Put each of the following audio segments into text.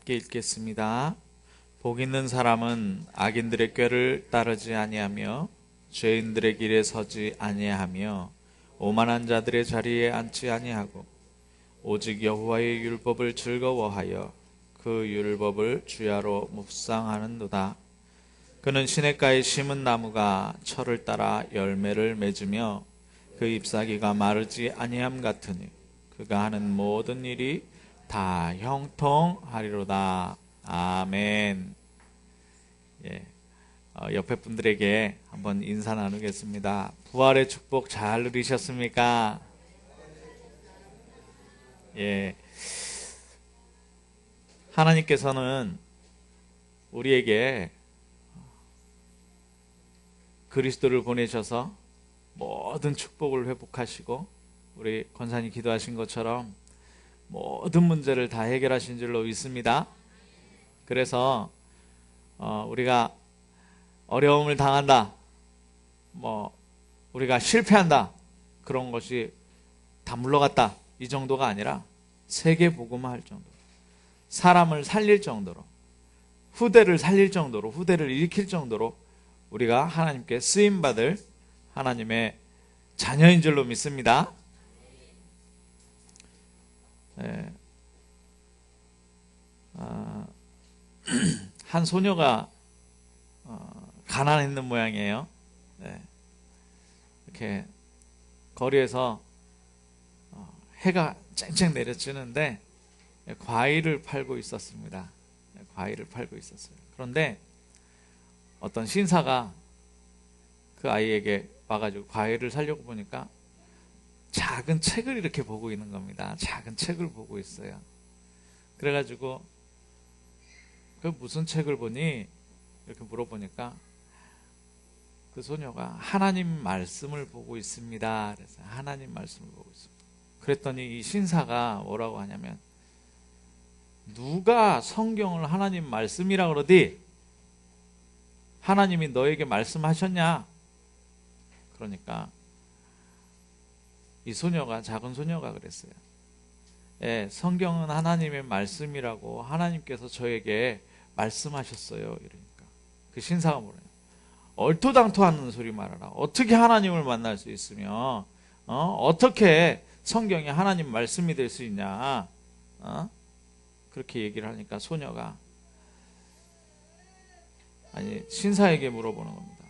함께 읽겠습니다. 복 있는 사람은 악인들의 꾀를 따르지 아니하며 죄인들의 길에 서지 아니하며 오만한 자들의 자리에 앉지 아니하고 오직 여호와의 율법을 즐거워하여 그 율법을 주야로 묵상하는도다. 그는 시냇가에 심은 나무가 철을 따라 열매를 맺으며 그 잎사귀가 마르지 아니함 같으니 그가 하는 모든 일이 다 형통하리로다. 아멘. 옆에 분들에게 한번 인사 나누겠습니다. 부활의 축복 잘 누리셨습니까? 하나님께서는 우리에게 그리스도를 보내셔서 모든 축복을 회복하시고 우리 권사님 기도하신 것처럼 모든 문제를 다 해결하신 줄로 믿습니다. 그래서 우리가 어려움을 당한다, 우리가 실패한다, 그런 것이 다 물러갔다, 이 정도가 아니라 세계 복음화할 정도로, 사람을 살릴 정도로, 후대를 살릴 정도로, 후대를 일으킬 정도로 우리가 하나님께 쓰임받을 하나님의 자녀인 줄로 믿습니다. 한 소녀가 가난했는 모양이에요. 이렇게 거리에서 해가 쨍쨍 내려지는데 과일을 팔고 있었습니다. 과일을 팔고 있었어요. 그런데 어떤 신사가 그 아이에게 와가지고 과일을 사려고 보니까 작은 책을 이렇게 보고 있는 겁니다. 작은 책을 보고 있어요. 그래가지고 그 무슨 책을 보니? 이렇게 물어보니까 그 소녀가 하나님 말씀을 보고 있습니다. 그래서 하나님 말씀을 보고 있습니다. 그랬더니 이 신사가 뭐라고 하냐면, 누가 성경을 하나님 말씀이라 그러디? 하나님이 너에게 말씀하셨냐? 그러니까 이 소녀가, 작은 소녀가 그랬어요. 성경은 하나님의 말씀이라고 하나님께서 저에게 말씀하셨어요. 이러니까 그 신사가 뭐래요? 얼토당토하는 소리 말아라. 어떻게 하나님을 만날 수 있으며 어떻게 성경이 하나님 말씀이 될 수 있냐? 그렇게 얘기를 하니까 소녀가, 신사에게 물어보는 겁니다.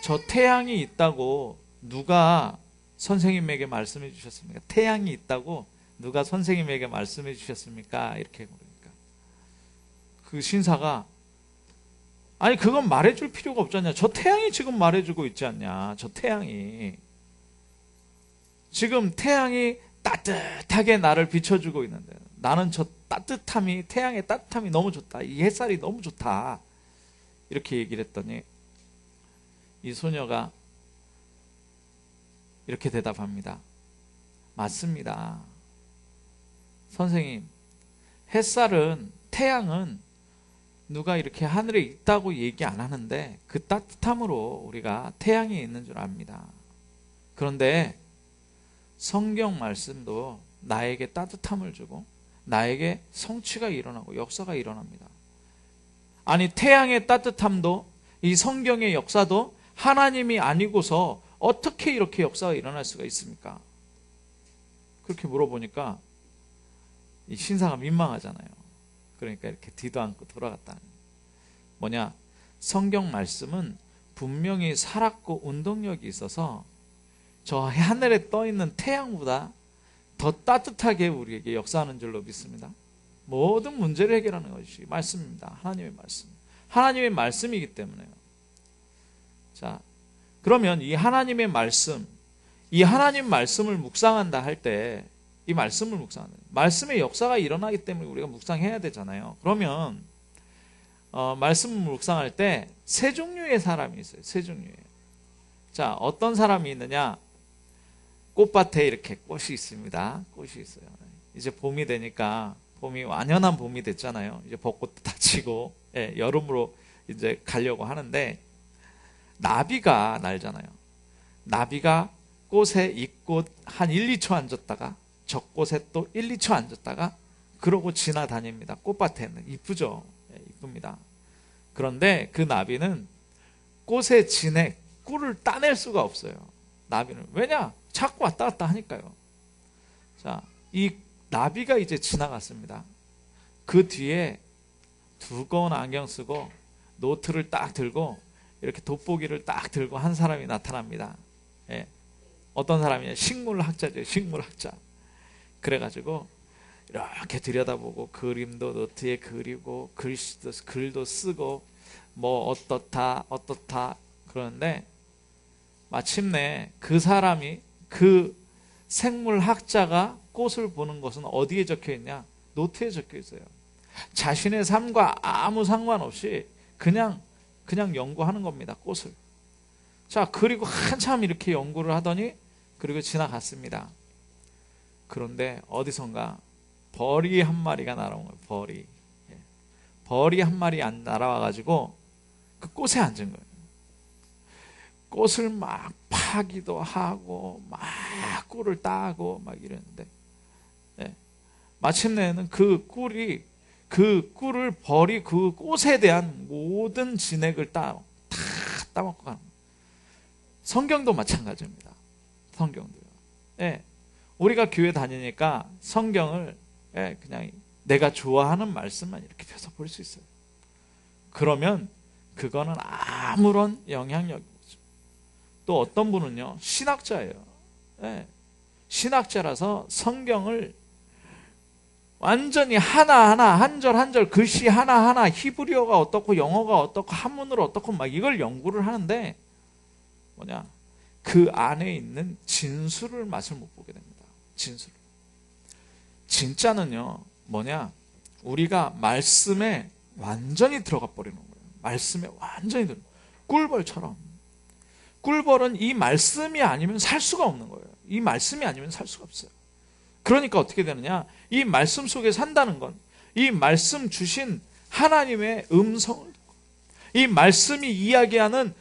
저 태양이 있다고 누가 선생님에게 말씀해 주셨습니까? 태양이 있다고 누가 선생님에게 말씀해 주셨습니까? 이렇게 물으니까 그 신사가, 그건 말해줄 필요가 없잖냐. 저 태양이 지금 말해주고 있지 않냐. 저 태양이 지금 태양이 따뜻하게 나를 비춰주고 있는데 나는 저 따뜻함이, 태양의 따뜻함이 너무 좋다. 이 햇살이 너무 좋다. 이렇게 얘기를 했더니 이 소녀가 이렇게 대답합니다. 맞습니다. 선생님, 햇살은, 태양은 누가 이렇게 하늘에 있다고 얘기 안 하는데 그 따뜻함으로 우리가 태양이 있는 줄 압니다. 그런데 성경 말씀도 나에게 따뜻함을 주고 나에게 성취가 일어나고 역사가 일어납니다. 태양의 따뜻함도, 이 성경의 역사도 하나님이 아니고서 어떻게 이렇게 역사가 일어날 수가 있습니까? 그렇게 물어보니까 이 신사가 민망하잖아요. 그러니까 이렇게 뒤도 않고 돌아갔다는 뭐냐, 성경 말씀은 분명히 살았고 운동력이 있어서 저 하늘에 떠 있는 태양보다 더 따뜻하게 우리에게 역사하는 줄로 믿습니다. 모든 문제를 해결하는 것이 말씀입니다. 하나님의 말씀, 하나님의 말씀이기 때문에요. 자, 그러면 이 하나님의 말씀, 이 하나님 말씀을 묵상한다 할 때, 이 말씀을 묵상한다, 말씀의 역사가 일어나기 때문에 우리가 묵상해야 되잖아요. 그러면 말씀을 묵상할 때 세 종류의 사람이 있어요. 세 종류의. 자, 어떤 사람이 있느냐? 꽃밭에 이렇게 꽃이 있습니다. 꽃이 있어요. 이제 봄이 되니까, 봄이 완연한 봄이 됐잖아요. 이제 벚꽃도 다 치고 여름으로 이제 가려고 하는데 나비가 날잖아요. 나비가 꽃에 이 꽃 한 1, 2초 앉았다가 저 꽃에 또 1, 2초 앉았다가 그러고 지나다닙니다. 꽃밭에는 이쁘죠. 이쁩니다. 그런데 그 나비는 꽃의 진액, 꿀을 따낼 수가 없어요. 나비는. 왜냐? 자꾸 왔다 갔다 하니까요. 자, 이 나비가 이제 지나갔습니다. 그 뒤에 두꺼운 안경 쓰고 노트를 딱 들고 이렇게 돋보기를 딱 들고 한 사람이 나타납니다. 예. 어떤 사람이냐? 식물학자죠. 식물학자. 그래가지고 이렇게 들여다보고 그림도 노트에 그리고 글도 쓰고 뭐 어떻다 그러는데 마침내 그 사람이 그 생물학자가 꽃을 보는 것은 어디에 적혀 있냐? 노트에 적혀 있어요. 자신의 삶과 아무 상관없이 그냥 연구하는 겁니다. 꽃을. 자, 그리고 한참 이렇게 연구를 하더니 그리고 지나갔습니다. 그런데 어디선가 벌이 한 마리가 날아온 거예요. 벌이. 벌이 한 마리 날아와가지고 그 꽃에 앉은 거예요. 꽃을 막 파기도 하고 막 꿀을 따고 막 이랬는데 마침내는 그 꿀을 벌이 그 꽃에 대한 모든 진액을 다 따먹고 가는 거예요. 성경도 마찬가지입니다. 성경도요. 우리가 교회 다니니까 성경을 그냥 내가 좋아하는 말씀만 이렇게 펴서 볼 수 있어요. 그러면 그거는 아무런 영향력이 없죠. 또 어떤 분은요, 신학자예요. 신학자라서 성경을 완전히 하나하나 한 절 한 절 글씨 하나하나 히브리어가 어떻고 영어가 어떻고 한문으로 어떻고 막 이걸 연구를 하는데 뭐냐? 그 안에 있는 진수를 맛을 못 보게 됩니다. 진수를. 진짜는요, 뭐냐? 우리가 말씀에 완전히 들어가 버리는 거예요. 말씀에 완전히 들어. 꿀벌처럼. 꿀벌은 이 말씀이 아니면 살 수가 없는 거예요. 이 말씀이 아니면 살 수가 없어요. 그러니까 어떻게 되느냐? 이 말씀 속에 산다는 건 이 말씀 주신 하나님의 음성을, 이 말씀이 이야기하는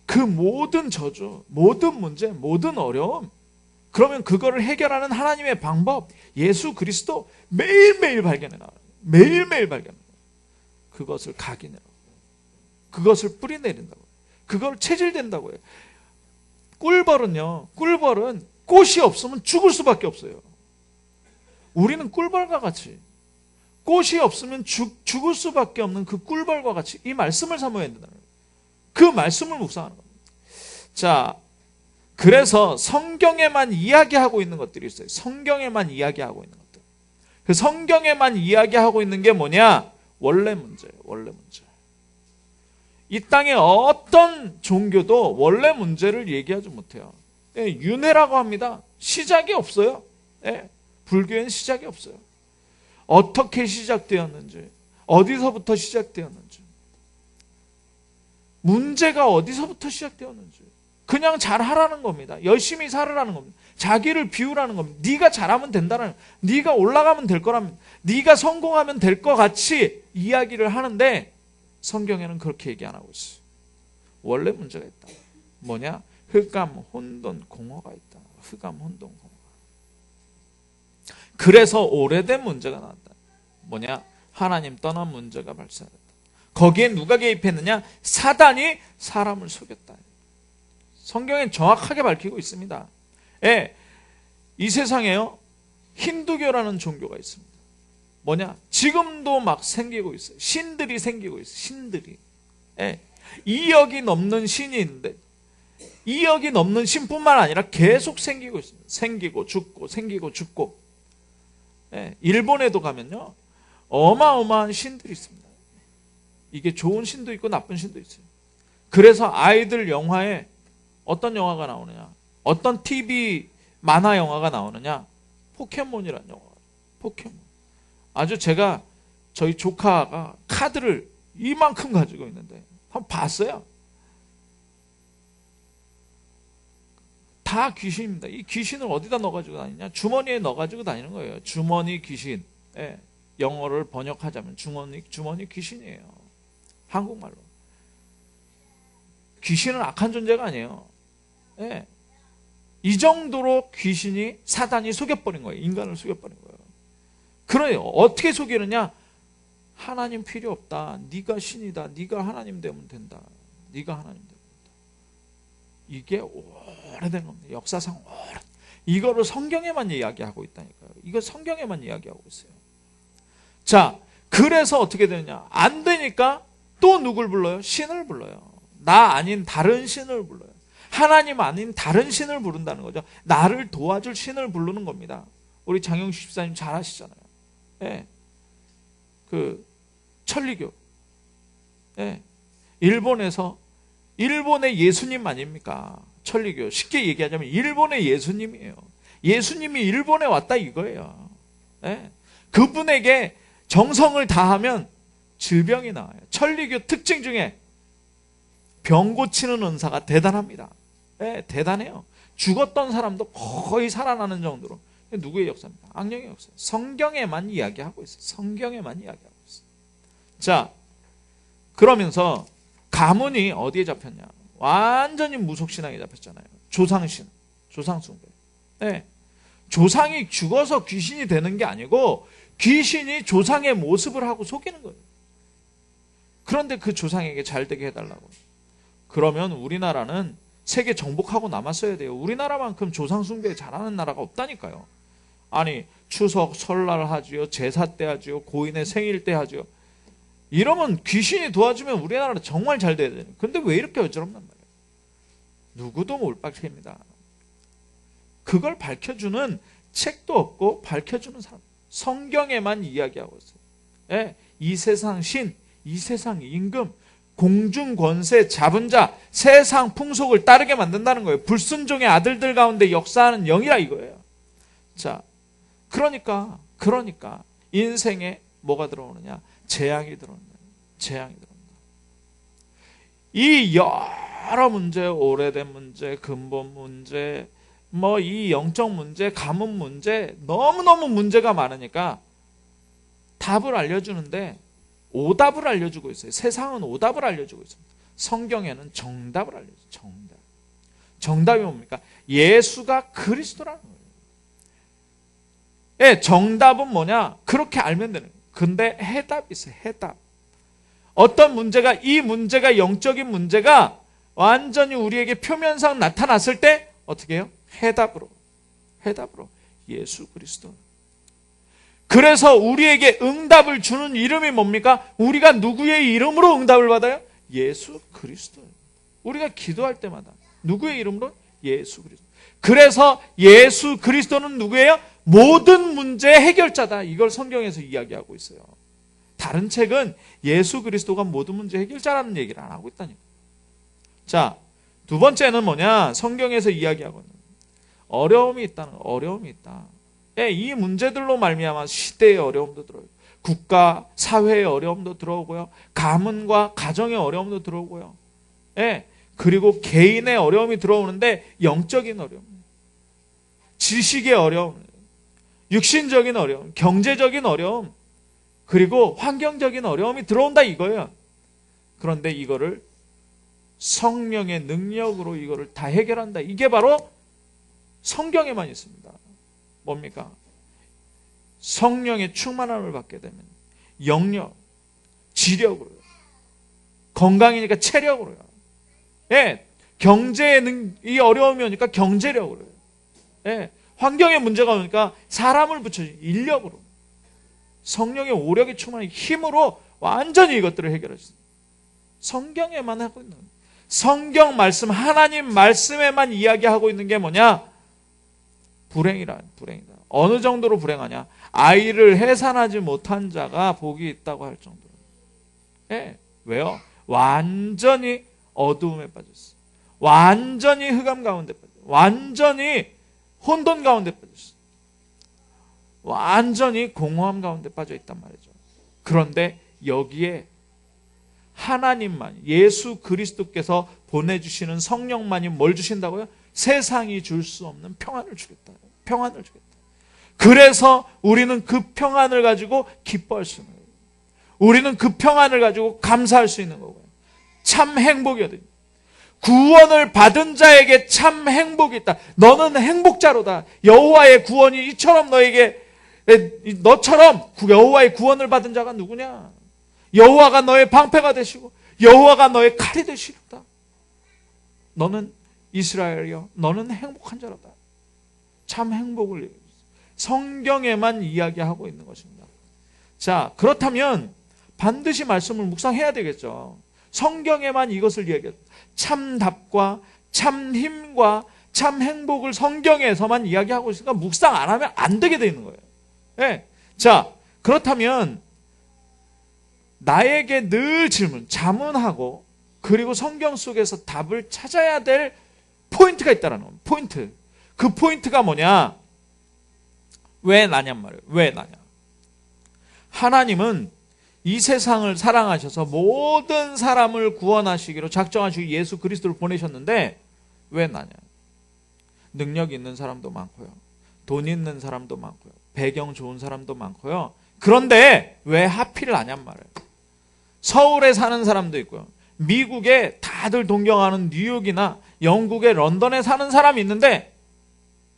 그 모든 저주, 모든 문제, 모든 어려움, 그러면 그거를 해결하는 하나님의 방법, 예수 그리스도 매일매일 발견해 나와요. 매일매일 발견해 나와요. 그것을 각인해요. 그것을 뿌리내린다고 해요. 그걸 체질된다고 해요. 꿀벌은 꽃이 없으면 죽을 수밖에 없어요. 우리는 꿀벌과 같이 꽃이 없으면 죽을 수밖에 없는 그 꿀벌과 같이 이 말씀을 사모해야 된다는 거예요. 그 말씀을 묵상하는 겁니다. 자, 그래서 성경에만 이야기하고 있는 것들이 있어요. 성경에만 이야기하고 있는 것들. 그 성경에만 이야기하고 있는 게 뭐냐? 원래 문제예요. 원래 문제. 이 땅에 어떤 종교도 원래 문제를 얘기하지 못해요. 윤회라고 합니다. 시작이 없어요. 불교엔 시작이 없어요. 어떻게 시작되었는지, 어디서부터 시작되었는지, 문제가 어디서부터 시작되었는지 그냥 잘하라는 겁니다. 열심히 살으라는 겁니다. 자기를 비우라는 겁니다. 네가 잘하면 된다는, 네가 올라가면 될 거라면, 네가 성공하면 될 것 같이 이야기를 하는데 성경에는 그렇게 얘기 안 하고 있어요. 원래 문제가 있다. 뭐냐? 흑암, 혼돈, 공허가 있다. 흑암, 혼돈, 공허가. 그래서 오래된 문제가 나왔다. 뭐냐? 하나님 떠난 문제가 발생했다. 거기에 누가 개입했느냐? 사단이 사람을 속였다. 성경엔 정확하게 밝히고 있습니다. 이 세상에요, 힌두교라는 종교가 있습니다. 뭐냐? 지금도 막 생기고 있어요. 신들이 생기고 있어요. 신들이. 2억이 넘는 신이 있는데 2억이 넘는 신뿐만 아니라 계속 생기고 있습니다. 생기고 죽고 생기고 죽고. 일본에도 가면요, 어마어마한 신들이 있습니다. 이게 좋은 신도 있고 나쁜 신도 있어요. 그래서 아이들 영화에 어떤 영화가 나오느냐, 어떤 TV 만화 영화가 나오느냐, 포켓몬이라는 영화. 포켓몬. 아주 제가 저희 조카가 카드를 이만큼 가지고 있는데 한번 봤어요. 다 귀신입니다. 이 귀신을 어디다 넣어가지고 다니냐? 주머니에 넣어가지고 다니는 거예요. 주머니 귀신. 영어를 번역하자면 주머니 귀신이에요. 한국말로. 귀신은 악한 존재가 아니에요. 이 정도로 귀신이, 사단이 속여버린 거예요. 인간을 속여버린 거예요. 그러니 어떻게 속이느냐? 하나님 필요 없다. 네가 신이다. 네가 하나님 되면 된다. 네가 하나님 되면 된다. 이게 오래된 겁니다. 역사상 오래. 이거를 성경에만 이야기하고 있다니까요. 이거 성경에만 이야기하고 있어요. 자, 그래서 어떻게 되느냐? 안 되니까 또 누굴 불러요? 신을 불러요. 나 아닌 다른 신을 불러요. 하나님 아닌 다른 신을 부른다는 거죠. 나를 도와줄 신을 부르는 겁니다. 우리 장영식 집사님 잘 아시잖아요. 예. 그 천리교. 예. 일본의 예수님 아닙니까? 천리교. 쉽게 얘기하자면 일본의 예수님이에요. 예수님이 일본에 왔다 이거예요. 예. 그분에게 정성을 다하면 질병이 나와요. 천리교 특징 중에 병 고치는 은사가 대단합니다. 네, 대단해요. 죽었던 사람도 거의 살아나는 정도로. 누구의 역사입니까? 악령의 역사. 성경에만 이야기하고 있어요. 성경에만 이야기하고 있어요. 자, 그러면서 가문이 어디에 잡혔냐? 완전히 무속신앙에 잡혔잖아요. 조상신, 조상숭배. 네. 조상이 죽어서 귀신이 되는 게 아니고 귀신이 조상의 모습을 하고 속이는 거예요. 그런데 그 조상에게 잘 되게 해달라고. 그러면 우리나라는 세계 정복하고 남았어야 돼요. 우리나라만큼 조상 숭배 잘하는 나라가 없다니까요. 아니, 추석, 설날 하지요. 제사 때 하지요. 고인의 생일 때 하지요. 이러면 귀신이 도와주면 우리나라 정말 잘 돼야 돼요. 근데 왜 이렇게 어지럽단 말이에요? 누구도 몰빵입니다. 그걸 밝혀주는 책도 없고 밝혀주는 사람. 성경에만 이야기하고 있어요. 예, 이 세상 신, 이 세상 임금, 공중 권세 잡은 자, 세상 풍속을 따르게 만든다는 거예요. 불순종의 아들들 가운데 역사하는 영이라 이거예요. 자, 그러니까 인생에 뭐가 들어오느냐? 재앙이 들어온다. 재앙이 들어온다. 이 여러 문제, 오래된 문제, 근본 문제, 뭐 이 영적 문제, 가문 문제, 너무너무 문제가 많으니까 답을 알려주는데 오답을 알려주고 있어요. 세상은 오답을 알려주고 있습니다. 성경에는 정답을 알려줘요. 정답. 정답이 뭡니까? 예수가 그리스도라는 거예요. 예, 정답은 뭐냐? 그렇게 알면 되는 거예요. 근데 해답이 있어요. 해답. 어떤 문제가, 이 문제가 영적인 문제가 완전히 우리에게 표면상 나타났을 때 어떻게 해요? 해답으로 예수 그리스도. 그래서 우리에게 응답을 주는 이름이 뭡니까? 우리가 누구의 이름으로 응답을 받아요? 예수 그리스도. 우리가 기도할 때마다 누구의 이름으로? 예수 그리스도. 그래서 예수 그리스도는 누구예요? 모든 문제의 해결자다. 이걸 성경에서 이야기하고 있어요. 다른 책은 예수 그리스도가 모든 문제 해결자라는 얘기를 안 하고 있다니까. 자, 두 번째는 뭐냐? 성경에서 이야기하고 있는 어려움이 있다는 거예요. 어려움이 있다. 예, 이 문제들로 말미암아 시대의 어려움도 들어요. 국가, 사회의 어려움도 들어오고요. 가문과 가정의 어려움도 들어오고요. 예, 그리고 개인의 어려움이 들어오는데 영적인 어려움, 지식의 어려움, 육신적인 어려움, 경제적인 어려움, 그리고 환경적인 어려움이 들어온다 이거예요. 그런데 이거를 성령의 능력으로 이거를 다 해결한다. 이게 바로 성경에만 있습니다. 뭡니까? 성령의 충만함을 받게 되면 영력, 지력으로요. 건강이니까 체력으로요. 예, 경제에 이 어려움이 오니까 경제력으로요. 예, 환경에 문제가 오니까 사람을 붙여주는 인력으로. 성령의 오력이 충만한 힘으로 완전히 이것들을 해결할 수 있습니다. 성경에만 하고 있는 거예요. 성경 말씀, 하나님 말씀에만 이야기하고 있는 게 뭐냐? 불행이다. 어느 정도로 불행하냐? 아이를 해산하지 못한 자가 복이 있다고 할 정도로. 예, 왜요? 완전히 어두움에 빠졌어. 완전히 흑암 가운데 빠졌어. 완전히 혼돈 가운데 빠졌어. 완전히 공허함 가운데 빠져 있단 말이죠. 그런데 여기에 하나님만, 예수 그리스도께서 보내주시는 성령만이 뭘 주신다고요? 세상이 줄 수 없는 평안을 주겠다. 평안을 주겠다. 그래서 우리는 그 평안을 가지고 기뻐할 수 있는 거예요. 우리는 그 평안을 가지고 감사할 수 있는 거고요. 참 행복이거든요. 구원을 받은 자에게 참 행복이 있다. 너는 행복자로다. 여호와의 구원이 이처럼 너에게 너처럼 여호와의 구원을 받은 자가 누구냐? 여호와가 너의 방패가 되시고 여호와가 너의 칼이 되시리다. 너는 이스라엘이여, 너는 행복한 자라다. 참 행복을 성경에만 이야기하고 있는 것입니다. 자, 그렇다면 반드시 말씀을 묵상해야 되겠죠. 성경에만 이것을 이야기해요. 참 답과 참 힘과 참 행복을 성경에서만 이야기하고 있으니까 묵상 안 하면 안 되게 되어 있는 거예요. 네. 자, 그렇다면 나에게 늘 자문하고 그리고 성경 속에서 답을 찾아야 될 포인트가 있다는 겁니다. 포인트. 그 포인트가 뭐냐? 왜 나냔 말이에요. 왜 나냐? 하나님은 이 세상을 사랑하셔서 모든 사람을 구원하시기로 작정하시고 예수 그리스도를 보내셨는데 왜 나냐? 능력 있는 사람도 많고요. 돈 있는 사람도 많고요. 배경 좋은 사람도 많고요. 그런데 왜 하필 나냔 말이에요. 서울에 사는 사람도 있고요. 미국에 다들 동경하는 뉴욕이나 영국의 런던에 사는 사람이 있는데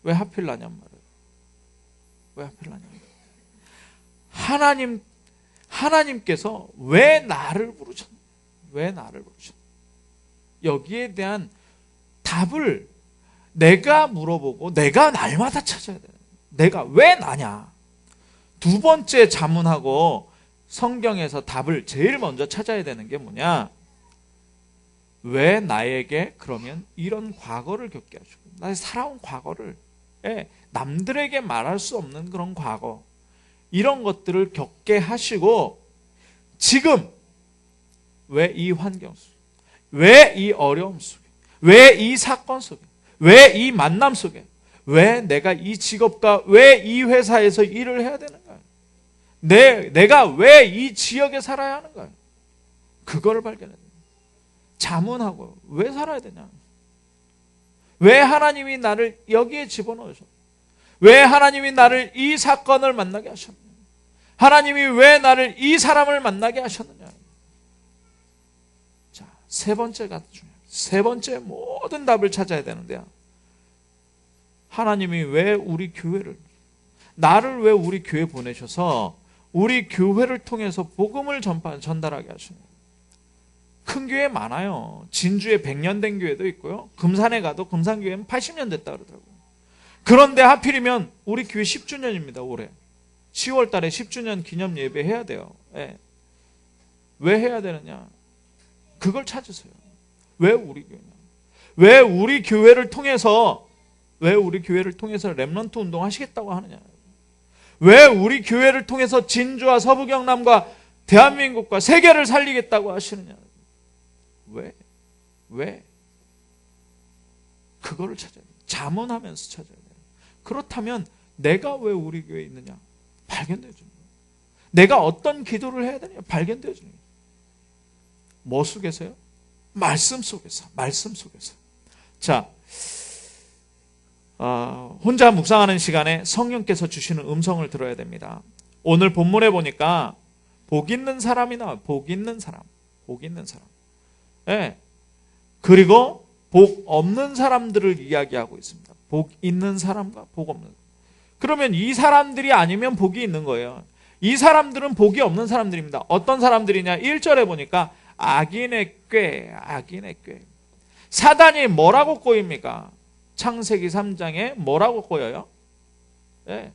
왜 하필 나냔 말이에요. 왜 하필 나냔 말이에요. 하나님께서 왜 나를 부르셨나? 왜 나를 부르셨나? 여기에 대한 답을 내가 물어보고 내가 날마다 찾아야 돼요. 내가 왜 나냐? 두 번째 자문하고 성경에서 답을 제일 먼저 찾아야 되는 게 뭐냐? 왜 나에게 그러면 이런 과거를 겪게 하시고 나의 살아온 과거를 남들에게 말할 수 없는 그런 과거 이런 것들을 겪게 하시고 지금 왜 이 환경 속에 왜 이 어려움 속에 왜 이 사건 속에 왜 이 만남 속에 왜 내가 이 직업과 왜 이 회사에서 일을 해야 되는가요? 내가 왜 이 지역에 살아야 하는가요? 그거를 발견해야 돼요. 자문하고 왜 살아야 되냐? 왜 하나님이 나를 여기에 집어넣으셨냐? 왜 하나님이 나를 이 사건을 만나게 하셨냐? 하나님이 왜 나를 이 사람을 만나게 하셨느냐? 자, 세 번째가 중요해요. 세 번째 모든 답을 찾아야 되는데요. 하나님이 왜 우리 교회를 나를 왜 우리 교회 보내셔서 우리 교회를 통해서 복음을 전달하게 하시는 거예요. 큰 교회 많아요. 진주에 100년 된 교회도 있고요. 금산에 가도 금산교회는 80년 됐다 그러더라고요. 그런데 하필이면 우리 교회 10주년입니다. 올해 10월 달에 10주년 기념 예배 해야 돼요. 네. 왜 해야 되느냐? 그걸 찾으세요. 왜 우리 교회냐? 왜 우리 교회를 통해서 렘넌트 운동 하시겠다고 하느냐? 왜 우리 교회를 통해서 진주와 서부 경남과 대한민국과 세계를 살리겠다고 하시느냐? 왜? 그거를 찾아야 돼요. 자문하면서 찾아야 돼요. 그렇다면 내가 왜 우리 교회에 있느냐? 발견되어지는 거예요. 내가 어떤 기도를 해야 되냐? 발견되어지는 거예요. 뭐 속에서요? 말씀 속에서. 자, 혼자 묵상하는 시간에 성령께서 주시는 음성을 들어야 됩니다. 오늘 본문에 보니까 복 있는 사람이 나와요. 복 있는 사람. 예. 그리고 복 없는 사람들을 이야기하고 있습니다. 복 있는 사람과 복 없는 사람. 그러면 이 사람들이 아니면 복이 있는 거예요. 이 사람들은 복이 없는 사람들입니다. 어떤 사람들이냐? 1절에 보니까 악인의 꾀. 사단이 뭐라고 꼬입니까? 창세기 3장에 뭐라고 꼬여요? 네.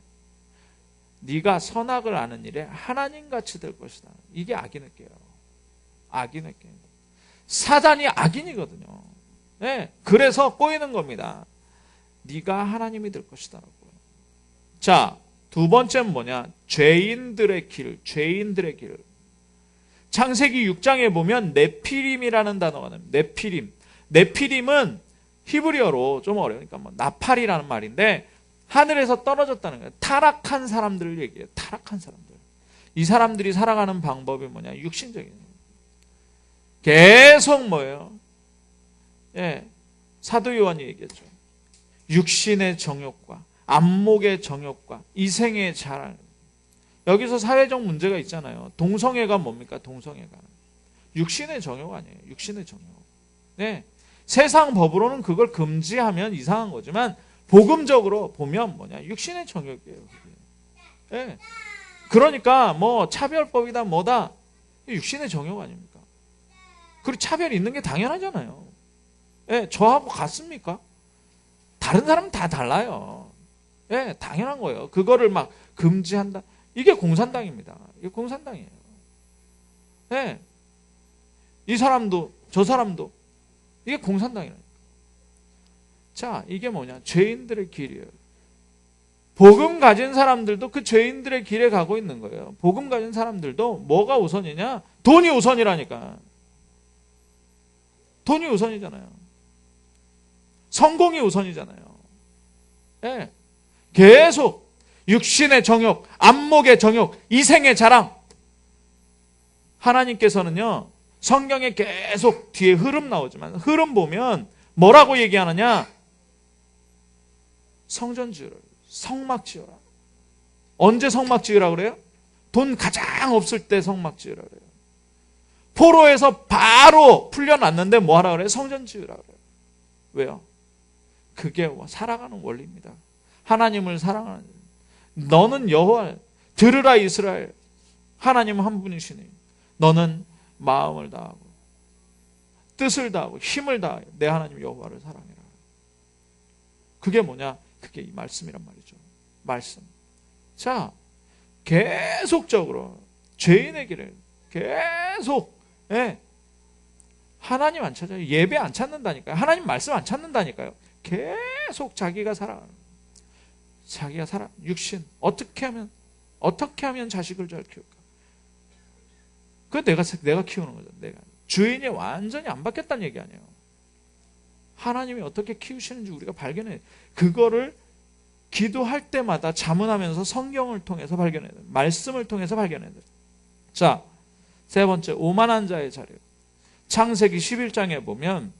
네가 선악을 아는 일에 하나님같이 될 것이다. 이게 악인의 꾀예요. 사단이 악인이거든요. 네. 그래서 꼬이는 겁니다. 네가 하나님이 될 것이다. 자, 두 번째는 뭐냐? 죄인들의 길. 창세기 6장에 보면 네피림이라는 단어가 나옵니다. 네피림은 히브리어로 좀 어려우니까 나팔이라는 말인데 하늘에서 떨어졌다는 거예요. 타락한 사람들을 얘기해요. 타락한 사람들. 이 사람들이 살아가는 방법이 뭐냐? 육신적인. 계속 뭐예요? 예, 사도 요한이 얘기했죠. 육신의 정욕과 안목의 정욕과 이생의 자랑. 여기서 사회적 문제가 있잖아요. 동성애가 뭡니까? 동성애가 육신의 정욕 아니에요. 육신의 정욕. 네. 세상 법으로는 그걸 금지하면 이상한 거지만 복음적으로 보면 뭐냐? 육신의 정욕이에요. 예. 그러니까 뭐 차별법이다 뭐다 육신의 정욕 아닙니까? 그리고 차별이 있는 게 당연하잖아요. 예, 저하고 같습니까? 다른 사람은 다 달라요. 예, 당연한 거예요. 그거를 막 금지한다. 이게 공산당입니다. 이게 공산당이에요. 예. 이 사람도 저 사람도 이게 공산당이라니까. 자, 이게 뭐냐? 죄인들의 길이에요. 복음 가진 사람들도 그 죄인들의 길에 가고 있는 거예요. 복음 가진 사람들도 뭐가 우선이냐? 돈이 우선이라니까. 돈이 우선이잖아요. 성공이 우선이잖아요. 예. 계속 육신의 정욕, 안목의 정욕, 이생의 자랑. 하나님께서는요, 성경에 계속 뒤에 흐름 나오지만 흐름 보면 뭐라고 얘기하느냐? 성전 지으라, 성막 지어라. 언제 성막 지으라 그래요? 돈 가장 없을 때 성막 지으라 그래요. 포로에서 바로 풀려났는데 뭐 하라 그래요? 성전 지으라 그래요. 왜요? 그게 살아가는 원리입니다. 하나님을 사랑하는, 너는 여호와 들으라 이스라엘, 하나님 한 분이시니 너는 마음을 다하고 뜻을 다하고 힘을 다하여 내 하나님 여호와를 사랑해라. 그게 뭐냐? 그게 이 말씀이란 말이죠. 말씀. 자, 계속적으로 죄인의 길에 계속, 예, 하나님 안 찾아요. 예배 안 찾는다니까요. 하나님 말씀 안 찾는다니까요. 계속 자기가 살아가는, 자기가 살아, 육신 어떻게 하면 자식을 잘 키울까? 그거 내가 키우는 거죠. 내가 주인이 완전히 안 바뀌었다는 얘기 아니에요. 하나님이 어떻게 키우시는지 우리가 발견해. 그거를 기도할 때마다 자문하면서 성경을 통해서 발견해야 돼요. 말씀을 통해서 발견해야 돼요. 자, 세 번째, 오만한 자의 자리. 창세기 11장에 보면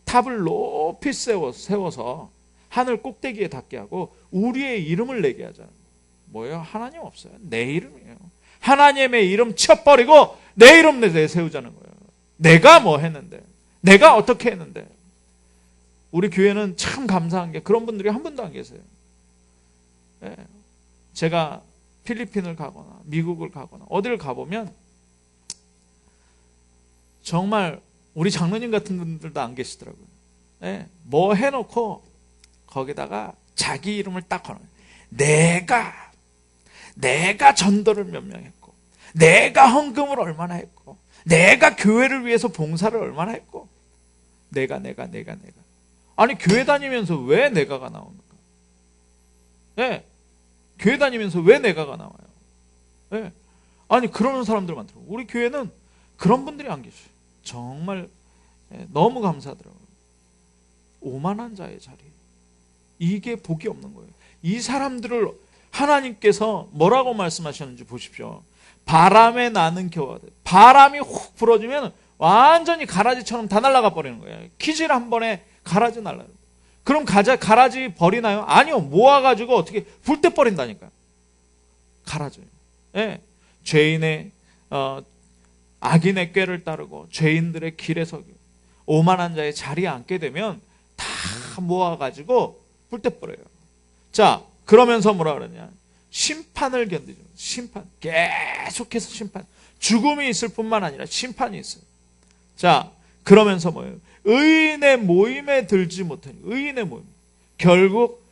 탑을 높이 세워서 하늘 꼭대기에 닿게 하고 우리의 이름을 내게 하잖아요. 뭐예요? 하나님 없어요. 내 이름이에요. 하나님의 이름 쳐버리고 내 이름 내세우자는 거예요. 내가 뭐 했는데, 내가 어떻게 했는데. 우리 교회는 참 감사한 게 그런 분들이 한 분도 안 계세요. 예. 제가 필리핀을 가거나 미국을 가거나 어디를 가보면 정말 우리 장로님 같은 분들도 안 계시더라고요. 예. 뭐 해놓고 거기다가 자기 이름을 딱 걸어요. 내가 전도를 몇 명 했고, 내가 헌금을 얼마나 했고, 내가 교회를 위해서 봉사를 얼마나 했고, 내가. 아니, 교회 다니면서 왜 내가가 나옵니까? 예. 교회 다니면서 왜 내가가 나와요? 예. 아니, 그러는 사람들 많더라고요. 우리 교회는 그런 분들이 안 계셔요. 정말 너무 감사하더라고요. 오만한 자의 자리. 이게 복이 없는 거예요. 이 사람들을 하나님께서 뭐라고 말씀하셨는지 보십시오. 바람에 나는 겨와들. 바람이 훅 불어주면 완전히 가라지처럼 다 날아가 버리는 거예요. 키질 한 번에 가라지 날라요. 그럼 가라지 버리나요? 아니요. 모아가지고 어떻게 불 때 버린다니까요. 가라져요. 예. 죄인의 악인의 꾀를 따르고 죄인들의 길에 서기, 오만한 자의 자리에 앉게 되면 다 모아가지고 불 때 버려요. 자, 그러면서 뭐라 그러냐? 심판을 견디죠. 심판. 계속해서 심판. 죽음이 있을 뿐만 아니라 심판이 있어요. 자, 그러면서 뭐예요? 의인의 모임에 들지 못하니, 의인의 모임. 결국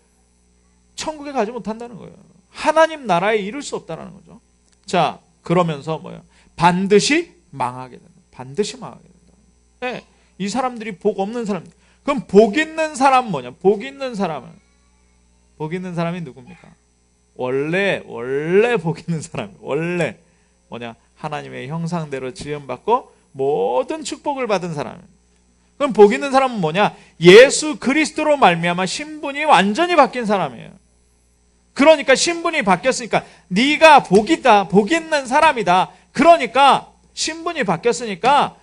천국에 가지 못한다는 거예요. 하나님 나라에 이룰 수 없다는 거죠. 자, 그러면서 뭐예요? 반드시 망하게 된다. 반드시 망하게 된다. 네, 이 사람들이 복 없는 사람. 그럼 복 있는 사람 뭐냐? 복 있는 사람이 누굽니까? 원래 복 있는 사람. 원래 뭐냐? 하나님의 형상대로 지음받고 모든 축복을 받은 사람. 그럼 복 있는 사람은 뭐냐? 예수 그리스도로 말미암아 신분이 완전히 바뀐 사람이에요. 그러니까 신분이 바뀌었으니까 네가 복이다, 복 있는 사람이다. 그러니까 신분이 바뀌었으니까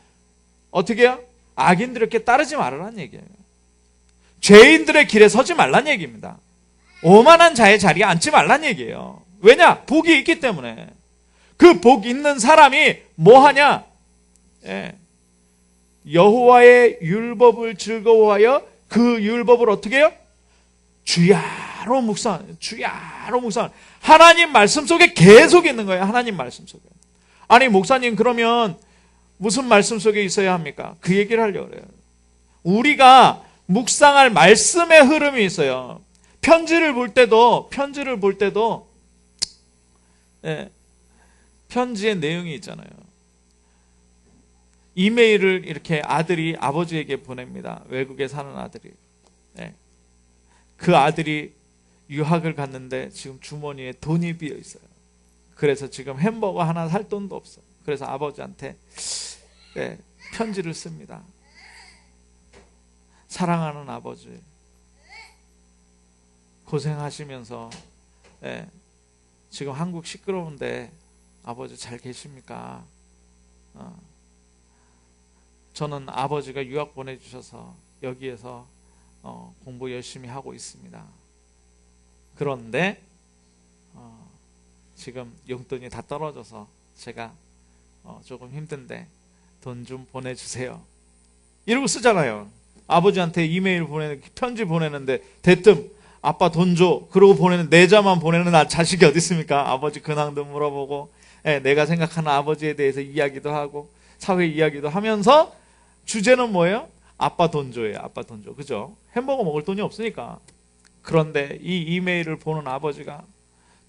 어떻게 해요? 악인들에게 따르지 말라는 얘기예요. 죄인들의 길에 서지 말라는 얘기입니다. 오만한 자의 자리에 앉지 말라는 얘기예요. 왜냐? 복이 있기 때문에. 그 복 있는 사람이 뭐 하냐? 예. 여호와의 율법을 즐거워하여 그 율법을 어떻게 해요? 주야 주야로 묵상, 주야로 묵상. 하나님 말씀 속에 계속 있는 거예요. 하나님 말씀 속에. 아니 목사님 그러면 무슨 말씀 속에 있어야 합니까? 그 얘기를 하려고 그래요. 우리가 묵상할 말씀의 흐름이 있어요. 편지를 볼 때도 예, 편지의 내용이 있잖아요. 이메일을 이렇게 아들이 아버지에게 보냅니다. 외국에 사는 아들이. 예. 그 아들이 유학을 갔는데 지금 주머니에 돈이 비어 있어요. 그래서 지금 햄버거 하나 살 돈도 없어. 그래서 아버지한테 예, 편지를 씁니다. 사랑하는 아버지, 고생하시면서 예, 지금 한국 시끄러운데 아버지 잘 계십니까? 저는 아버지가 유학 보내주셔서 여기에서 공부 열심히 하고 있습니다. 그런데 지금 용돈이 다 떨어져서 제가 조금 힘든데 돈 좀 보내주세요. 이러고 쓰잖아요. 아버지한테 이메일 편지 보내는데 대뜸 아빠 돈 줘. 그러고 보내는 내자만 보내는 자식이 어디 있습니까? 아버지 근황도 물어보고 내가 생각하는 아버지에 대해서 이야기도 하고 사회 이야기도 하면서 주제는 뭐예요? 아빠 돈 줘요. 아빠 돈 줘. 그죠? 햄버거 먹을 돈이 없으니까. 그런데 이 이메일을 보는 아버지가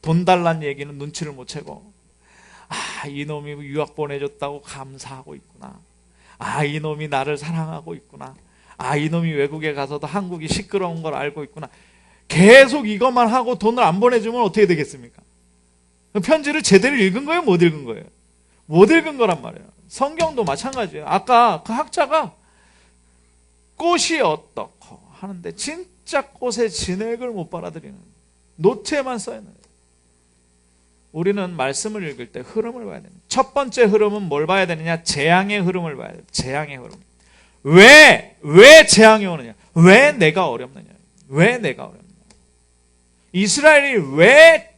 돈 달란 얘기는 눈치를 못 채고 이놈이 유학 보내줬다고 감사하고 있구나. 이놈이 나를 사랑하고 있구나. 이놈이 외국에 가서도 한국이 시끄러운 걸 알고 있구나. 계속 이것만 하고 돈을 안 보내주면 어떻게 되겠습니까? 편지를 제대로 읽은 거예요? 못 읽은 거예요? 못 읽은 거란 말이에요. 성경도 마찬가지예요. 아까 그 학자가 꽃이 어떻고 하는데 진짜 꽃의 진액을 못 빨아들이는 노트에만 써있는 거예요. 우리는 말씀을 읽을 때 흐름을 봐야 됩니다. 첫 번째 흐름은 뭘 봐야 되느냐? 재앙의 흐름을 봐야 돼요. 재앙의 흐름. 왜 재앙이 오느냐? 왜 내가 어렵느냐? 왜 내가 어렵느냐? 이스라엘이 왜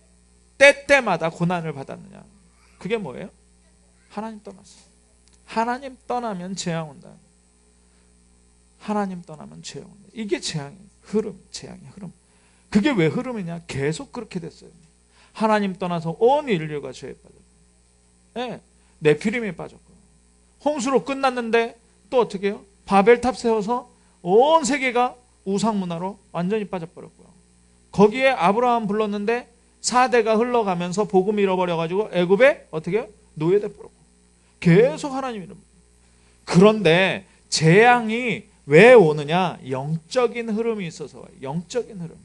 때때마다 고난을 받았느냐? 그게 뭐예요? 하나님 떠났어요. 하나님 떠나면 재앙 온다. 하나님 떠나면 재앙 온다. 이게 재앙의 흐름, 재앙의 흐름. 그게 왜 흐름이냐? 계속 그렇게 됐어요. 하나님 떠나서 온 인류가 죄에 빠졌고, 네피림에 빠졌고, 홍수로 끝났는데 또 어떻게 해요? 바벨탑 세워서 온 세계가 우상문화로 완전히 빠져버렸고요. 거기에 아브라함 불렀는데 4대가 흘러가면서 복음 잃어버려가지고 애굽에 어떻게 해요? 노예돼 버렸고. 계속 하나님 이름. 그런데 재앙이 왜 오느냐? 영적인 흐름이 있어서 와요. 영적인 흐름.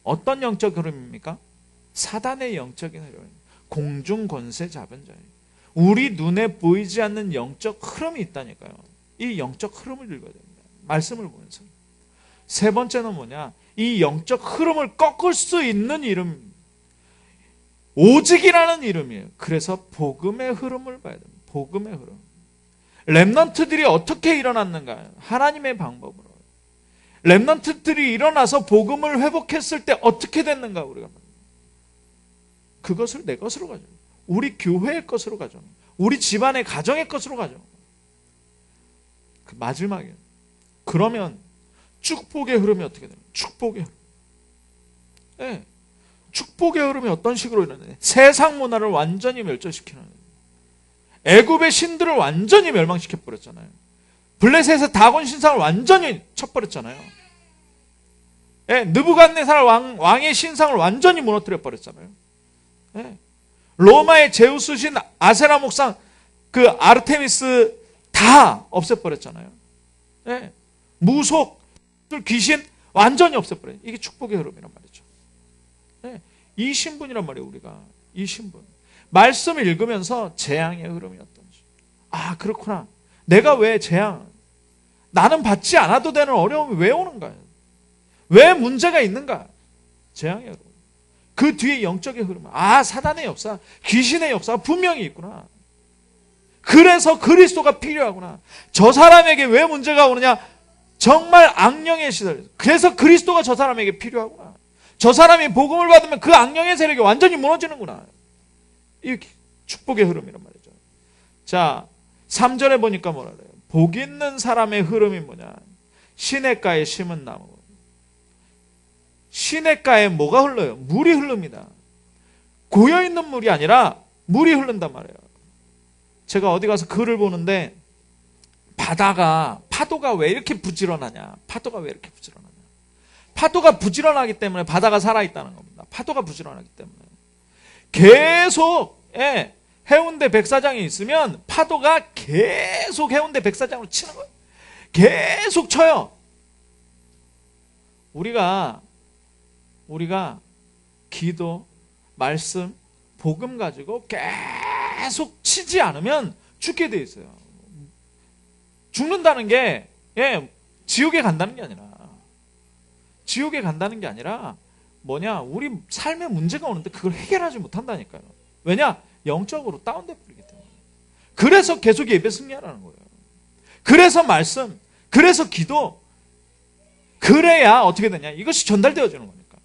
어떤 영적 흐름입니까? 사단의 영적인 흐름. 공중 권세 잡은 자예요. 우리 눈에 보이지 않는 영적 흐름이 있다니까요. 이 영적 흐름을 읽어야 됩니다. 말씀을 보면서. 세 번째는 뭐냐? 이 영적 흐름을 꺾을 수 있는 이름. 오직이라는 이름이에요. 그래서 복음의 흐름을 봐야 됩니다. 복음의 흐름. 렘넌트들이 어떻게 일어났는가? 하나님의 방법으로. 렘넌트들이 일어나서 복음을 회복했을 때 어떻게 됐는가? 우리가 그것을 내 것으로 가져. 우리 교회의 것으로 가져. 우리 집안의 가정의 것으로 가져. 그 마지막에. 그러면 축복의 흐름이 어떻게 되냐? 축복의 흐름. 네. 축복의 흐름이 어떤 식으로 일어나냐? 세상 문화를 완전히 멸절시키는. 애굽의 신들을 완전히 멸망시켜 버렸잖아요. 블레셋의 다곤 신상을 완전히 쳐버렸잖아요. 네. 느부갓네살 왕의 신상을 완전히 무너뜨려 버렸잖아요. 네. 로마의 제우스 신 아세라 목상 그 아르테미스 다 없애버렸잖아요. 네. 무속 귀신 완전히 없애버려요. 이게 축복의 흐름이란 말이죠. 네. 이 신분이란 말이에요. 우리가 이 신분. 말씀을 읽으면서 재앙의 흐름이었던지. 그렇구나. 내가 왜 재앙, 나는 받지 않아도 되는 어려움이 왜 오는가? 왜 문제가 있는가? 재앙의 흐름. 그 뒤에 영적의 흐름. 사단의 역사, 귀신의 역사가 분명히 있구나. 그래서 그리스도가 필요하구나. 저 사람에게 왜 문제가 오느냐? 정말 악령의 시절. 그래서 그리스도가 저 사람에게 필요하구나. 저 사람이 복음을 받으면 그 악령의 세력이 완전히 무너지는구나. 이 축복의 흐름이란 말이죠. 자, 3절에 보니까 뭐라 그래요? 복 있는 사람의 흐름이 뭐냐? 시냇가에 심은 나무. 시냇가에 뭐가 흘러요? 물이 흐릅니다. 고여있는 물이 아니라 물이 흐른단 말이에요. 제가 어디 가서 글을 보는데 파도가 왜 이렇게 부지런하냐? 파도가 왜 이렇게 부지런하냐? 파도가 부지런하기 때문에 바다가 살아있다는 겁니다. 파도가 부지런하기 때문에. 계속 해운대 백사장에 있으면 파도가 계속 해운대 백사장으로 치는 거예요. 계속 쳐요. 우리가 기도, 말씀, 복음 가지고 계속 치지 않으면 죽게 돼 있어요. 죽는다는 게 지옥에 간다는 게 아니라 뭐냐, 우리 삶에 문제가 오는데 그걸 해결하지 못한다니까요. 왜냐? 영적으로 다운돼 버리기 때문에. 그래서 계속 예배 승리하라는 거예요. 그래서 말씀, 그래서 기도, 그래야 어떻게 되냐, 이것이 전달되어지는 거니까.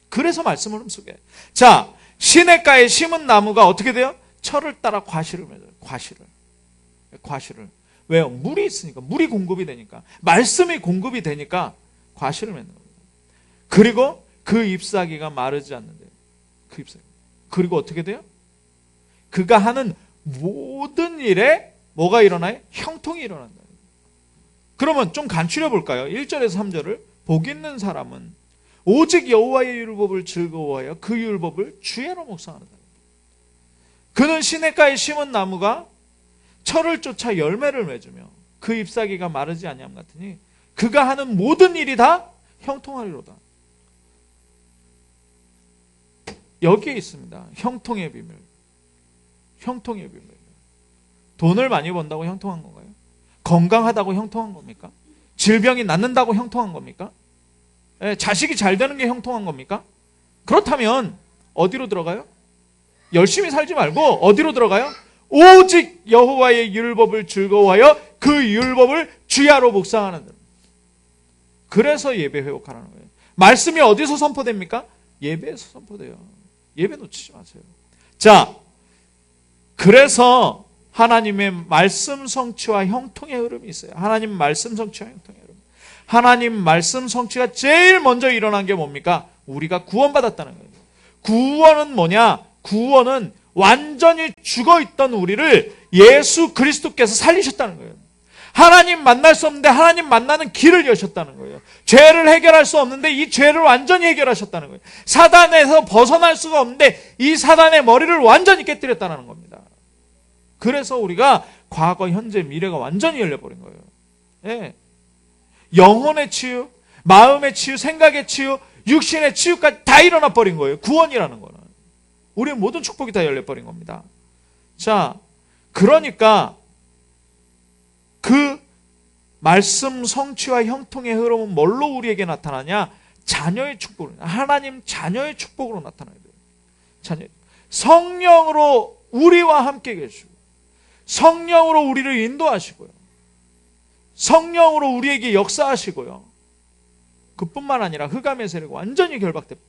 그래서 말씀을 훔수게. 자, 시냇가에 심은 나무가 어떻게 돼요? 철을 따라 과실을 맺어요. 과실을. 왜요? 물이 있으니까, 물이 공급이 되니까, 말씀이 공급이 되니까 과실을 맺는 겁니다. 그리고 그 잎사귀가 마르지 않는데요. 그 잎사귀. 그리고 어떻게 돼요? 그가 하는 모든 일에 뭐가 일어나요? 형통이 일어난다. 그러면 좀 간추려 볼까요? 1절에서 3절을. 복 있는 사람은 오직 여호와의 율법을 즐거워하여 그 율법을 주야로 묵상하는 사람. 그는 시냇가에 심은 나무가 철을 쫓아 열매를 맺으며 그 잎사귀가 마르지 아니함 같으니 그가 하는 모든 일이 다 형통하리로다. 여기에 있습니다. 형통의 비밀. 돈을 많이 번다고 형통한 건가요? 건강하다고 형통한 겁니까? 질병이 낫는다고 형통한 겁니까? 자식이 잘 되는 게 형통한 겁니까? 그렇다면 어디로 들어가요? 열심히 살지 말고 어디로 들어가요? 오직 여호와의 율법을 즐거워하여 그 율법을 주야로 묵상하는 들. 그래서 예배 회복하라는 거예요. 말씀이 어디서 선포됩니까? 예배에서 선포돼요. 예배 놓치지 마세요. 자, 그래서 하나님의 말씀 성취와 형통의 흐름이 있어요. 하나님 말씀 성취와 형통의 흐름. 하나님 말씀 성취가 제일 먼저 일어난 게 뭡니까? 우리가 구원받았다는 거예요. 구원은 뭐냐? 구원은 완전히 죽어있던 우리를 예수 그리스도께서 살리셨다는 거예요. 하나님 만날 수 없는데 하나님 만나는 길을 여셨다는 거예요. 죄를 해결할 수 없는데 이 죄를 완전히 해결하셨다는 거예요. 사단에서 벗어날 수가 없는데 이 사단의 머리를 완전히 깨뜨렸다는 겁니다. 그래서 우리가 과거, 현재, 미래가 완전히 열려버린 거예요. 예. 영혼의 치유, 마음의 치유, 생각의 치유, 육신의 치유까지 다 일어나 버린 거예요. 구원이라는 거는. 우리의 모든 축복이 다 열려버린 겁니다. 자, 그러니까 그 말씀 성취와 형통의 흐름은 뭘로 우리에게 나타나냐? 자녀의 축복으로, 하나님 자녀의 축복으로 나타나야 돼요. 성령으로 우리와 함께 계시고 성령으로 우리를 인도하시고요. 성령으로 우리에게 역사하시고요. 그뿐만 아니라 흑암의 세력이 완전히 결박되고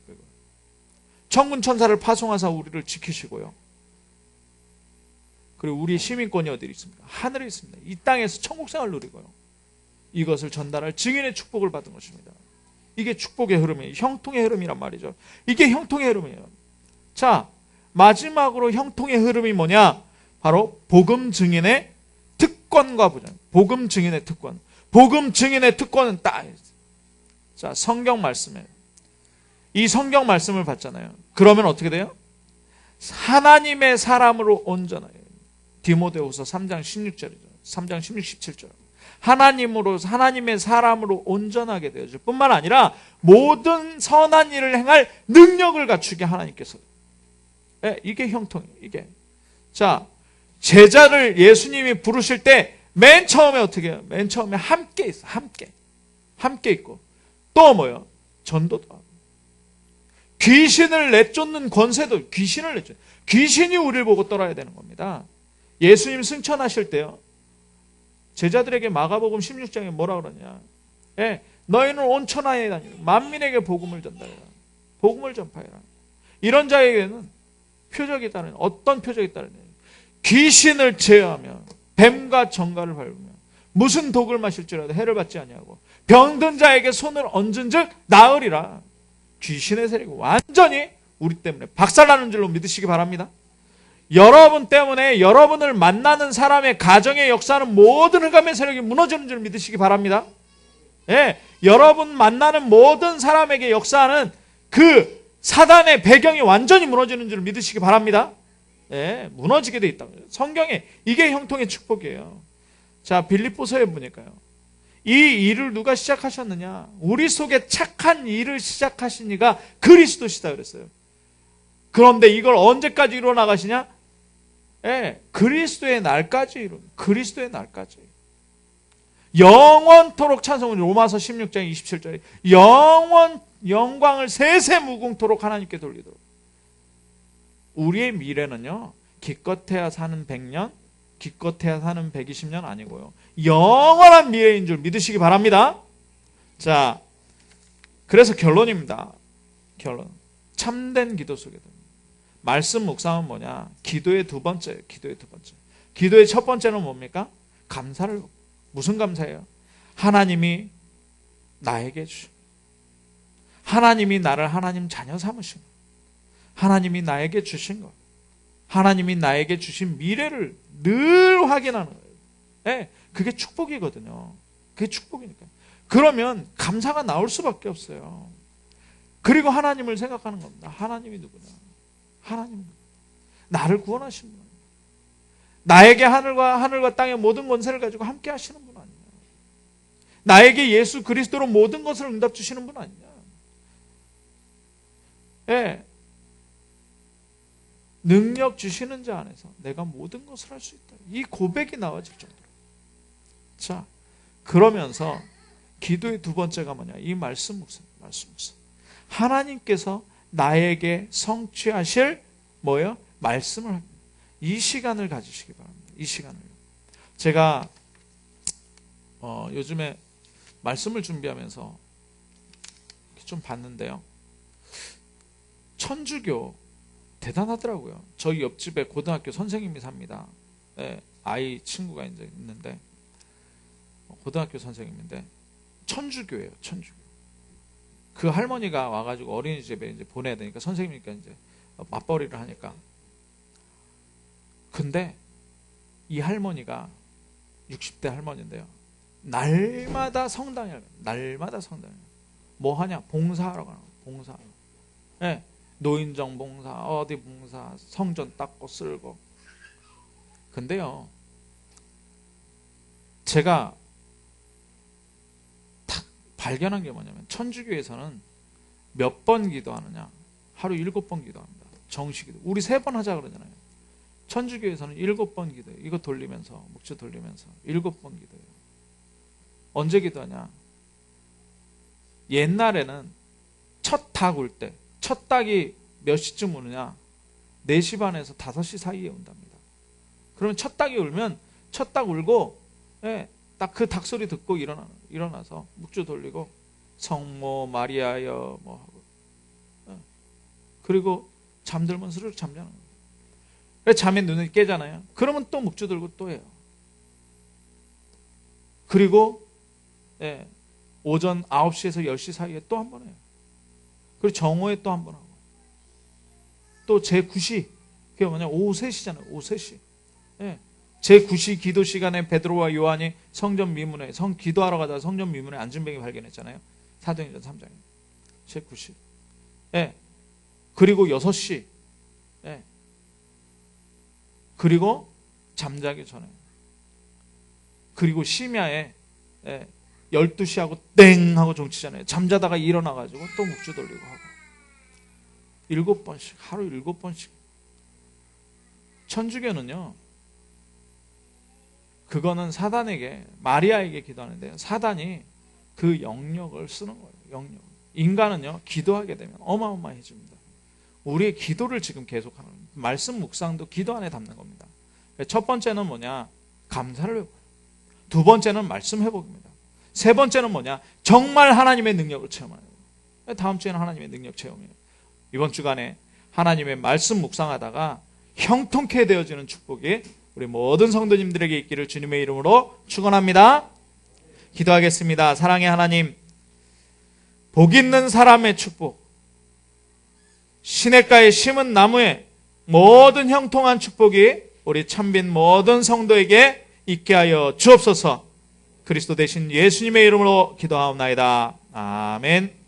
천군 천사를 파송하사 우리를 지키시고요. 그리고 우리의 시민권이 어디 있습니까? 하늘에 있습니다. 이 땅에서 천국생활을 누리고요. 이것을 전달할 증인의 축복을 받은 것입니다. 이게 축복의 흐름이에요. 형통의 흐름이란 말이죠. 이게 형통의 흐름이에요. 자, 마지막으로 형통의 흐름이 뭐냐? 바로 복음 증인의 특권과 부전. 복음 증인의 특권. 복음 증인의 특권은 딱. 자, 성경 말씀에 이 성경 말씀을 받잖아요. 그러면 어떻게 돼요? 하나님의 사람으로 온전하여. 디모데후서 3장 16절이죠. 3장 16, 17절. 하나님의 사람으로 온전하게 되어질 뿐만 아니라 모든 선한 일을 행할 능력을 갖추게 하나님께서. 네, 이게 형통이에요. 이게. 자, 제자를 예수님이 부르실 때 맨 처음에 어떻게 해요? 맨 처음에 함께 있어. 함께 있고. 또 뭐요? 전도도 하고. 귀신을 내쫓는 권세도 귀신을 내쫓. 귀신이 우리를 보고 떨어야 되는 겁니다. 예수님 승천하실 때요. 제자들에게 마가복음 16장에 뭐라 그러냐? 너희는 온 천하에 다니고 만민에게 복음을 전달해라. 복음을 전파해라. 이런 자에게는 표적이 따르는 어떤 표적이 따르냐? 귀신을 제어하며 뱀과 정갈을 밟으며 무슨 독을 마실지라도 해를 받지 아니하고 병든 자에게 손을 얹은즉 나으리라. 귀신의 세력이 완전히 우리 때문에 박살나는 줄로 믿으시기 바랍니다. 여러분 때문에 여러분을 만나는 사람의 가정의 역사는 모든 흑암의 세력이 무너지는 줄 믿으시기 바랍니다. 예, 여러분 만나는 모든 사람에게 역사는 그 사단의 배경이 완전히 무너지는 줄 믿으시기 바랍니다. 예, 무너지게 돼 있다. 성경에 이게 형통의 축복이에요. 자, 빌립보서에 보니까요. 이 일을 누가 시작하셨느냐? 우리 속에 착한 일을 시작하신 이가 그리스도시다 그랬어요. 그런데 이걸 언제까지 이루어나가시냐? 예, 그리스도의 날까지 그리스도의 날까지. 영원토록 찬송은 로마서 16장 27절에 영광을 세세무궁토록 하나님께 돌리도록. 우리의 미래는요, 기껏해야 사는 100년, 기껏해야 사는 120년 아니고요. 영원한 미래인 줄 믿으시기 바랍니다. 자, 그래서 결론입니다. 결론. 참된 기도 속에 말씀 묵상은 뭐냐? 기도의 두 번째예요. 기도의 두 번째. 기도의 첫 번째는 뭡니까? 감사를. 무슨 감사예요? 하나님이 나에게 주신, 하나님이 나를 하나님 자녀 삼으신 것, 하나님이 나에게 주신 것, 하나님이 나에게 주신 미래를 늘 확인하는 거예요. 네, 그게 축복이거든요. 그게 축복이니까. 그러면 감사가 나올 수밖에 없어요. 그리고 하나님을 생각하는 겁니다. 하나님이 누구냐? 하나님, 나를 구원하신 분, 나에게 하늘과 땅의 모든 권세를 가지고 함께 하시는 분 아니냐? 나에게 예수 그리스도로 모든 것을 응답 주시는 분 아니냐? 예, 능력 주시는 자 안에서 내가 모든 것을 할 수 있다. 이 고백이 나와질 정도로. 자, 그러면서 기도의 두 번째가 뭐냐? 이 말씀 묵상. 하나님께서 나에게 성취하실 뭐예요? 말씀을 합니다. 이 시간을 가지시기 바랍니다. 이 시간을. 제가 요즘에 말씀을 준비하면서 좀 봤는데요. 천주교 대단하더라고요. 저희 옆집에 고등학교 선생님이 삽니다. 네, 아이 친구가 이제 있는데 고등학교 선생님인데 천주교예요. 천주교. 그 할머니가 와가지고 어린이집에 이제 보내야 되니까 선생님이니까 이제 맞벌이를 하니까. 근데 이 할머니가 60대 할머니인데요. 날마다 성당에 뭐 하냐? 봉사하러 가는 거예요. 봉사. 네, 노인정 봉사, 어디 봉사, 성전 닦고 쓸고. 근데요, 제가 딱 발견한 게 뭐냐면 천주교에서는 몇 번 기도하느냐? 하루 7번 기도합니다. 정식기도. 우리 3번 하자 그러잖아요. 천주교에서는 7번 기도해요. 이거 돌리면서, 묵주 돌리면서 7번 기도해요. 언제 기도하냐? 옛날에는 첫 닭 울 때, 첫 닭이 몇 시쯤 우느냐? 4시 반에서 5시 사이에 온답니다. 그러면 첫 닭이 울면 첫 닭 울고, 예, 딱 그 닭 소리 듣고 일어나서 묵주 돌리고 성모 마리아여 뭐 하고, 예, 그리고 잠들면 스르륵 잠자는 거예요. 잠에 눈을 깨잖아요. 그러면 또 묵주 들고 또 해요. 그리고 예, 오전 9시에서 10시 사이에 또 한 번 해요. 그리고 정오에 또 한 번 하고. 또 제9시, 그게 뭐냐? 오후 3시잖아요. 오후 3시. 예, 제9시 기도 시간에 베드로와 요한이 성전 미문에, 기도하러 가다가 성전 미문에 안진뱅이 발견했잖아요. 사도행전 3장에. 제9시. 예, 그리고 6시. 예, 그리고 잠자기 전에. 그리고 심야에, 예, 12시하고 땡 하고 종치잖아요. 잠자다가 일어나가지고 또 묵주 돌리고 하고. 7번씩, 하루 7번씩. 천주교는요, 그거는 사단에게, 마리아에게 기도하는데요. 사단이 그 영역을 쓰는 거예요. 영역. 인간은요, 기도하게 되면 어마어마해집니다. 우리의 기도를 지금 계속하는 거예요. 말씀 묵상도 기도 안에 담는 겁니다. 첫 번째는 뭐냐? 감사를 회복해요. 두 번째는 말씀 회복입니다. 세 번째는 뭐냐? 정말 하나님의 능력을 체험하는 거예요. 다음 주에는 하나님의 능력 체험이에요. 이번 주간에 하나님의 말씀 묵상하다가 형통케 되어지는 축복이 우리 모든 성도님들에게 있기를 주님의 이름으로 축원합니다. 기도하겠습니다. 사랑의 하나님, 복 있는 사람의 축복, 시냇가에 심은 나무에 모든 형통한 축복이 우리 참빈 모든 성도에게 있게 하여 주옵소서. 그리스도 대신 예수님의 이름으로 기도하옵나이다. 아멘.